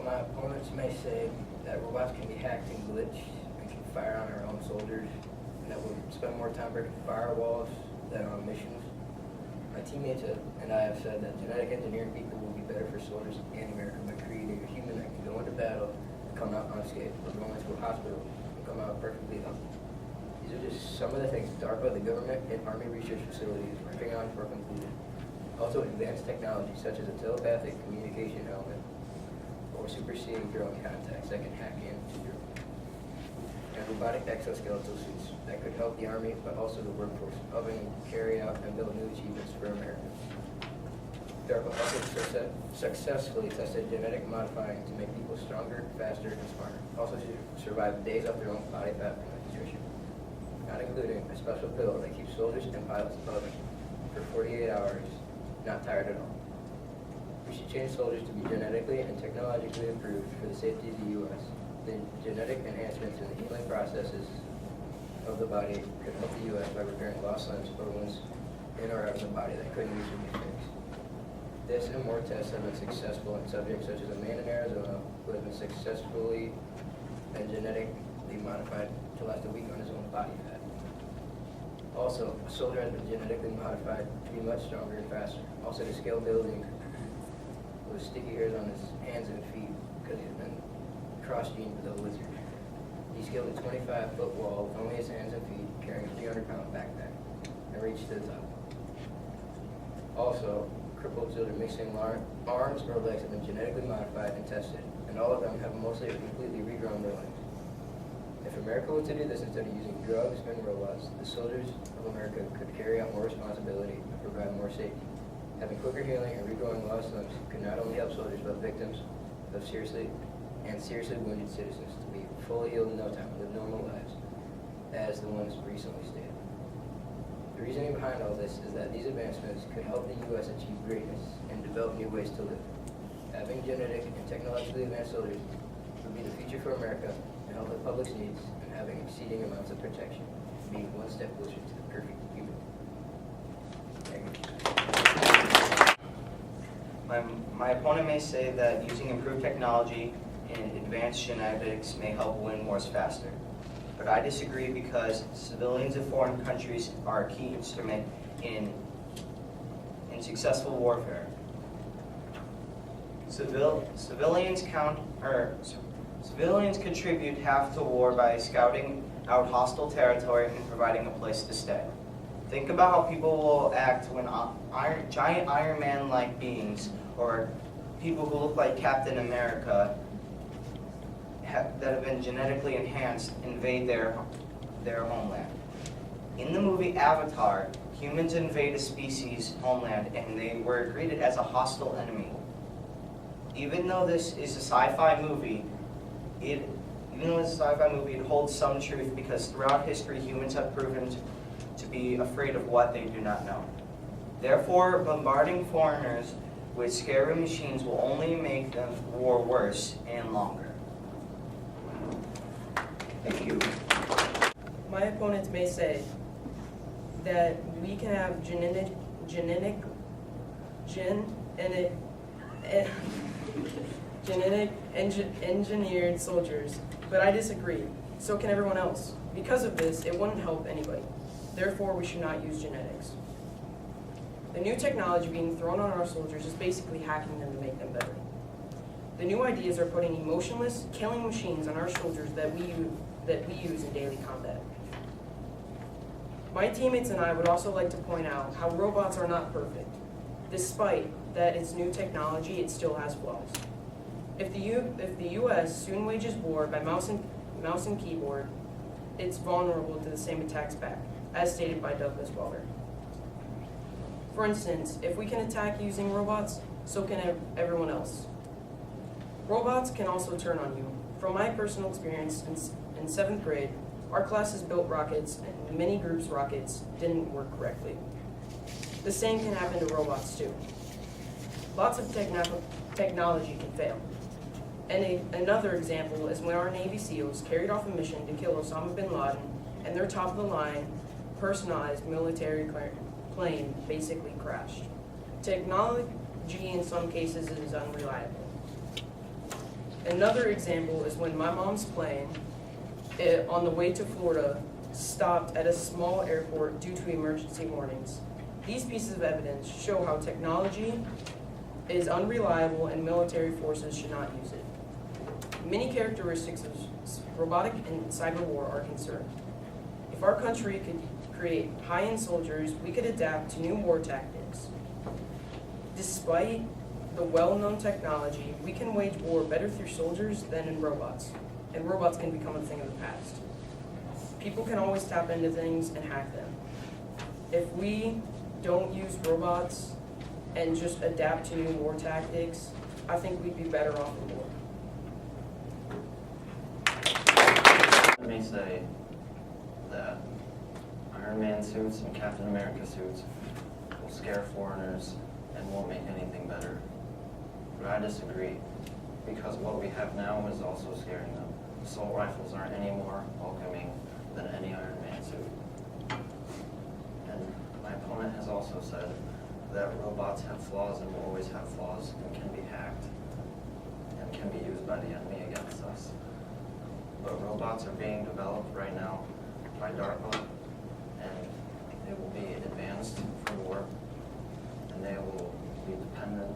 my opponents may say that robots can be hacked and glitched and can fire on our own soldiers, and that we'll spend more time breaking firewalls than on missions. My teammates and I have said that genetic engineering people will be better for soldiers and America by creating a human that can go into battle and come out unscathed, or go into a hospital and come out perfectly healthy. These are just some of the things DARPA, the government, and Army research facilities are working on for conclusion. Also, advanced technology such as a telepathic communication helmet or superseding drone contacts that can hack into your and robotic exoskeletal suits that could help the Army, but also the workforce, helping carry out and build new achievements for America. DARPA also successfully tested genetic modifying to make people stronger, faster, and smarter. Also to survive days off their own body fat from nutrition, not including a special pill that keeps soldiers and pilots buzzing for 48 hours, not tired at all. We should change soldiers to be genetically and technologically improved for the safety of the U.S. The genetic enhancements in the healing processes of the body could help the U.S. by repairing lost limbs or wounds in or out of the body that couldn't usually be fixed. This and more tests have been successful in subjects such as a man in Arizona who has been successfully and genetically modified to last a week on his own body fat. Also, a soldier has been genetically modified to be much stronger and faster. Also, to scale buildings with sticky hairs on his hands and feet because he's been cross-gened with a lizard. He scaled a 25-foot wall with only his hands and feet, carrying a 300-pound backpack, and reached to the top. Also, crippled children missing arms or legs have been genetically modified and tested, and all of them have mostly or completely regrown their limbs. If America were to do this instead of using drugs and robots, the soldiers of America could carry out more responsibility and provide more safety. Having quicker healing and regrowing lost limbs could not only help soldiers but victims of seriously wounded citizens to be fully healed in no time and live normal lives, as the ones recently stated. The reasoning behind all this is that these advancements could help the U.S. achieve greatness and develop new ways to live. Having genetic and technologically advanced soldiers would be the future for America and help the public's needs, and having exceeding amounts of protection, being one step closer to the perfect human. Thank you. My opponent may say that using improved technology and advanced genetics may help win wars faster. But I disagree because civilians of foreign countries are a key instrument in successful warfare. Civilians contribute half to war by scouting out hostile territory and providing a place to stay. Think about how people will act when giant Iron Man-like beings or people who look like Captain America that have been genetically enhanced invade their homeland. In the movie Avatar, humans invade a species' homeland and they were greeted as a hostile enemy. Even though this is a sci-fi movie, it holds some truth because throughout history humans have proven to be afraid of what they do not know. Therefore, bombarding foreigners with scary machines will only make the war worse and longer. Thank you. My opponents may say that we can have engineered soldiers, but I disagree. So can everyone else. Because of this, it wouldn't help anybody. Therefore, we should not use genetics. The new technology being thrown on our soldiers is basically hacking them to make them better. The new ideas are putting emotionless, killing machines on our soldiers that we use in daily combat. My teammates and I would also like to point out how robots are not perfect. Despite that it's new technology, it still has flaws. If the U.S. soon wages war by mouse and keyboard, it's vulnerable to the same attacks back, as stated by Douglas Weller. For instance, if we can attack using robots, so can everyone else. Robots can also turn on you. From my personal experience in 7th grade, our classes built rockets and many groups' rockets didn't work correctly. The same can happen to robots too. Lots of technology can fail. And another example is when our Navy SEALs carried off a mission to kill Osama bin Laden and their top-of-the-line personalized military plane basically crashed. Technology in some cases is unreliable. Another example is when my mom's plane, on the way to Florida, stopped at a small airport due to emergency warnings. These pieces of evidence show how technology is unreliable and military forces should not use it. Many characteristics of robotic and cyber war are concerned. If our country could create high-end soldiers, we could adapt to new war tactics. Despite the well-known technology, we can wage war better through soldiers than in robots, and robots can become a thing of the past. People can always tap into things and hack them. If we don't use robots and just adapt to new war tactics, I think we'd be better off in war. Let me say that Iron Man suits and Captain America suits will scare foreigners and won't make anything better. But I disagree, because what we have now is also scaring them. Assault rifles aren't any more welcoming than any Iron Man suit. And my opponent has also said that robots have flaws and will always have flaws and can be hacked and can be used by the enemy against us. But robots are being developed right now by DARPA, and they will be advanced for war, and they will be dependent